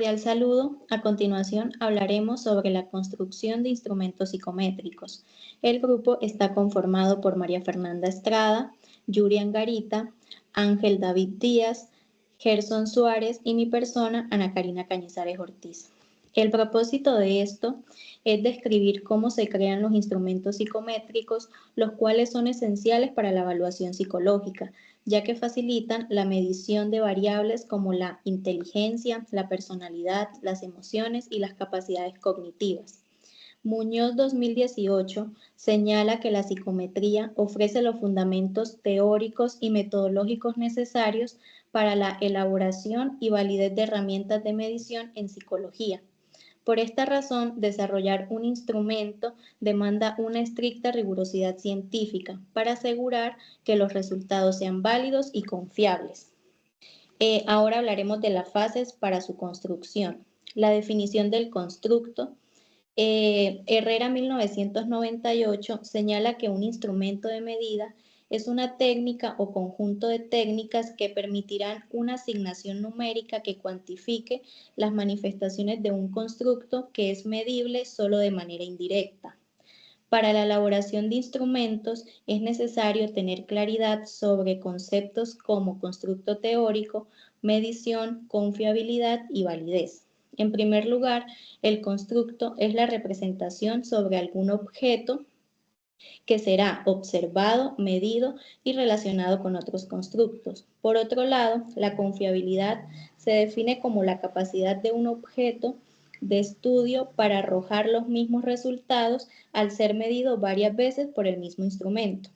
cordial saludo. A continuación hablaremos sobre la construcción de instrumentos psicométricos. El grupo está conformado por María Fernanda Estrada, Yuri Angarita, Ángel David Díaz, Gerson Suárez y mi persona, Ana Karina Cañizares Ortiz. El propósito de esto es describir cómo se crean los instrumentos psicométricos, los cuales son esenciales para la evaluación psicológica, ya que facilitan la medición de variables como la inteligencia, la personalidad, las emociones y las capacidades cognitivas. Muñoz 2018 señala que la psicometría ofrece los fundamentos teóricos y metodológicos necesarios para la elaboración y validez de herramientas de medición en psicología. Por esta razón, desarrollar un instrumento demanda una estricta rigurosidad científica para asegurar que los resultados sean válidos y confiables. Ahora hablaremos de las fases para su construcción. La definición del constructo. Herrera 1998 señala que un instrumento de medida es una técnica o conjunto de técnicas que permitirán una asignación numérica que cuantifique las manifestaciones de un constructo que es medible solo de manera indirecta. Para la elaboración de instrumentos es necesario tener claridad sobre conceptos como constructo teórico, medición, confiabilidad y validez. En primer lugar, el constructo es la representación sobre algún objeto que será observado, medido y relacionado con otros constructos. Por otro lado, la confiabilidad se define como la capacidad de un objeto de estudio para arrojar los mismos resultados al ser medido varias veces por el mismo instrumento.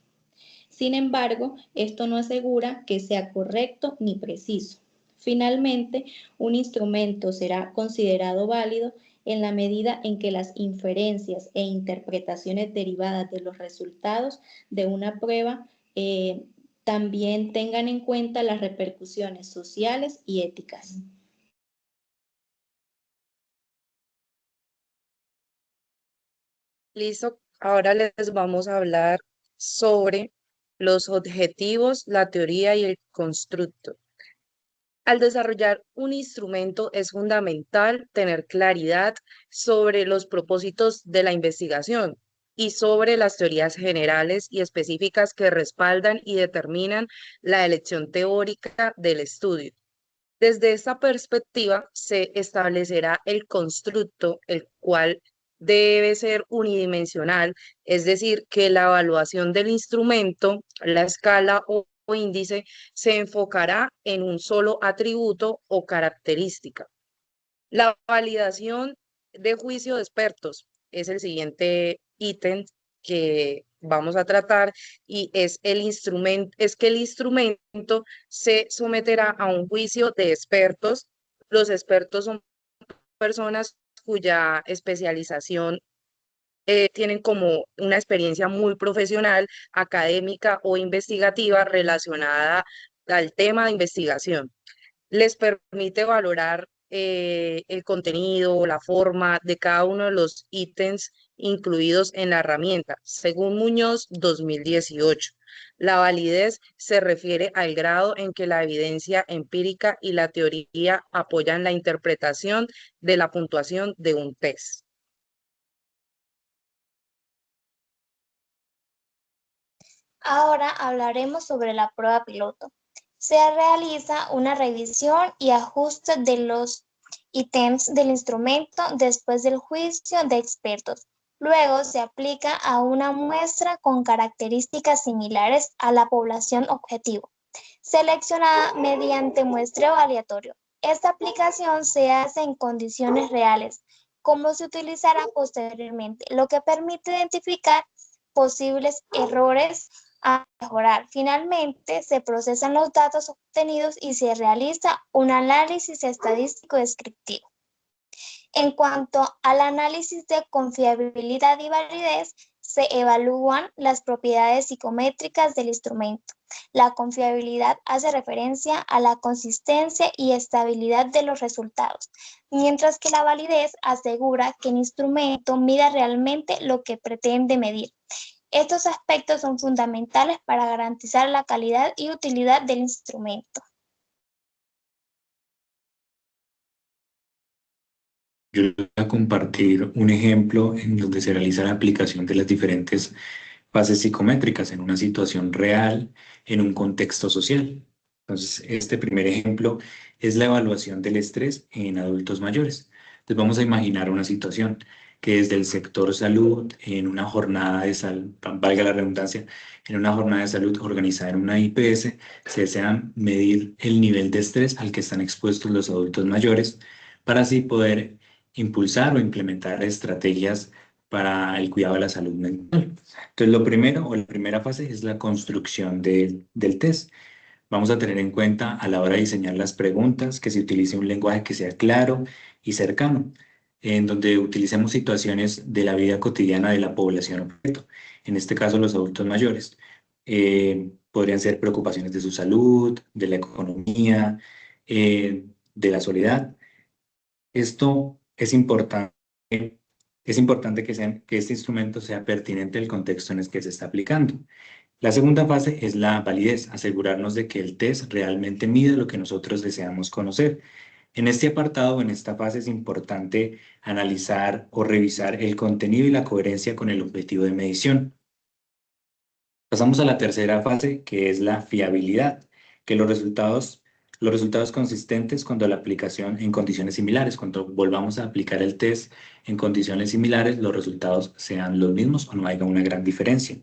Sin embargo, esto no asegura que sea correcto ni preciso. Finalmente, un instrumento será considerado válido en la medida en que las inferencias e interpretaciones derivadas de los resultados de una prueba también tengan en cuenta las repercusiones sociales y éticas. Listo, ahora les vamos a hablar sobre los objetivos, la teoría y el constructo. Al desarrollar un instrumento es fundamental tener claridad sobre los propósitos de la investigación y sobre las teorías generales y específicas que respaldan y determinan la elección teórica del estudio. Desde esta perspectiva se establecerá el constructo, el cual debe ser unidimensional, es decir, que la evaluación del instrumento, la escala o índice, se enfocará en un solo atributo o característica. La validación de juicio de expertos es el siguiente ítem que vamos a tratar y es que el instrumento se someterá a un juicio de expertos. Los expertos son personas cuya especialización tienen como una experiencia muy profesional, académica o investigativa relacionada al tema de investigación. Les permite valorar el contenido, la forma de cada uno de los ítems incluidos en la herramienta, según Muñoz 2018. La validez se refiere al grado en que la evidencia empírica y la teoría apoyan la interpretación de la puntuación de un test. Ahora hablaremos sobre la prueba piloto. Se realiza una revisión y ajuste de los ítems del instrumento después del juicio de expertos. Luego se aplica a una muestra con características similares a la población objetivo, seleccionada mediante muestreo aleatorio. Esta aplicación se hace en condiciones reales, como se utilizará posteriormente, lo que permite identificar posibles errores a mejorar. Finalmente, se procesan los datos obtenidos y se realiza un análisis estadístico descriptivo. En cuanto al análisis de confiabilidad y validez, se evalúan las propiedades psicométricas del instrumento. La confiabilidad hace referencia a la consistencia y estabilidad de los resultados, mientras que la validez asegura que el instrumento mida realmente lo que pretende medir. Estos aspectos son fundamentales para garantizar la calidad y utilidad del instrumento. Yo les voy a compartir un ejemplo en donde se realiza la aplicación de las diferentes fases psicométricas en una situación real, en un contexto social. Entonces, este primer ejemplo es la evaluación del estrés en adultos mayores. Entonces, vamos a imaginar una situación que desde el sector salud, en una jornada de salud, valga la redundancia, en una jornada de salud organizada en una IPS, se desea medir el nivel de estrés al que están expuestos los adultos mayores para así poder impulsar o implementar estrategias para el cuidado de la salud mental. Entonces, lo primero o la primera fase es la construcción del test. Vamos a tener en cuenta a la hora de diseñar las preguntas que se utilice un lenguaje que sea claro y cercano, en donde utilicemos situaciones de la vida cotidiana de la población objeto, en este caso los adultos mayores. Podrían ser preocupaciones de su salud, de la economía, de la soledad. Esto es importante que este instrumento sea pertinente al contexto en el que se está aplicando. La segunda fase es la validez, asegurarnos de que el test realmente mide lo que nosotros deseamos conocer. En este apartado, en esta fase, es importante analizar o revisar el contenido y la coherencia con el objetivo de medición. Pasamos a la tercera fase, que es la fiabilidad, que los resultados consistentes cuando la aplicación en condiciones similares, cuando volvamos a aplicar el test en condiciones similares, los resultados sean los mismos o no haya una gran diferencia.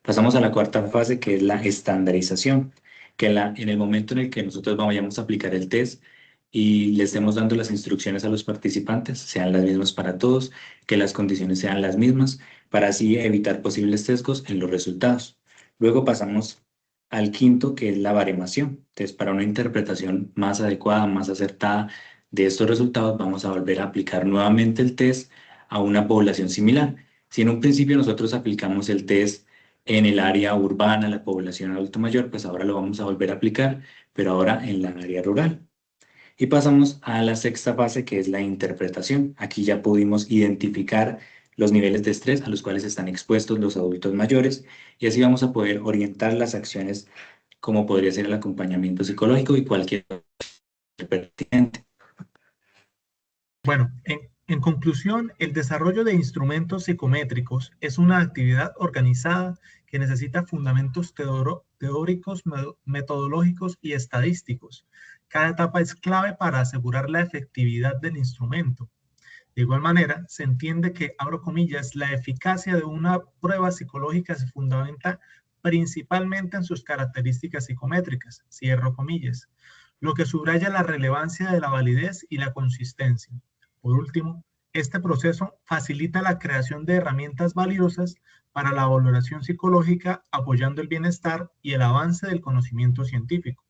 Pasamos a la cuarta fase, que es la estandarización, que en el momento en el que nosotros vayamos a aplicar el test y le estemos dando las instrucciones a los participantes, sean las mismas para todos, que las condiciones sean las mismas, para así evitar posibles sesgos en los resultados. Luego pasamos al quinto, que es la baremación. Entonces, para una interpretación más adecuada, más acertada de estos resultados, vamos a volver a aplicar nuevamente el test a una población similar. Si en un principio nosotros aplicamos el test en el área urbana, la población adulto mayor, pues ahora lo vamos a volver a aplicar, pero ahora en la área rural. Y pasamos a la sexta fase, que es la interpretación. Aquí ya pudimos identificar los niveles de estrés a los cuales están expuestos los adultos mayores y así vamos a poder orientar las acciones como podría ser el acompañamiento psicológico y cualquier pertinente. Bueno, en conclusión, el desarrollo de instrumentos psicométricos es una actividad organizada que necesita fundamentos teóricos, metodológicos y estadísticos. Cada etapa es clave para asegurar la efectividad del instrumento. De igual manera, se entiende que, abro comillas, la eficacia de una prueba psicológica se fundamenta principalmente en sus características psicométricas, cierro comillas, lo que subraya la relevancia de la validez y la consistencia. Por último, este proceso facilita la creación de herramientas valiosas para la valoración psicológica, apoyando el bienestar y el avance del conocimiento científico.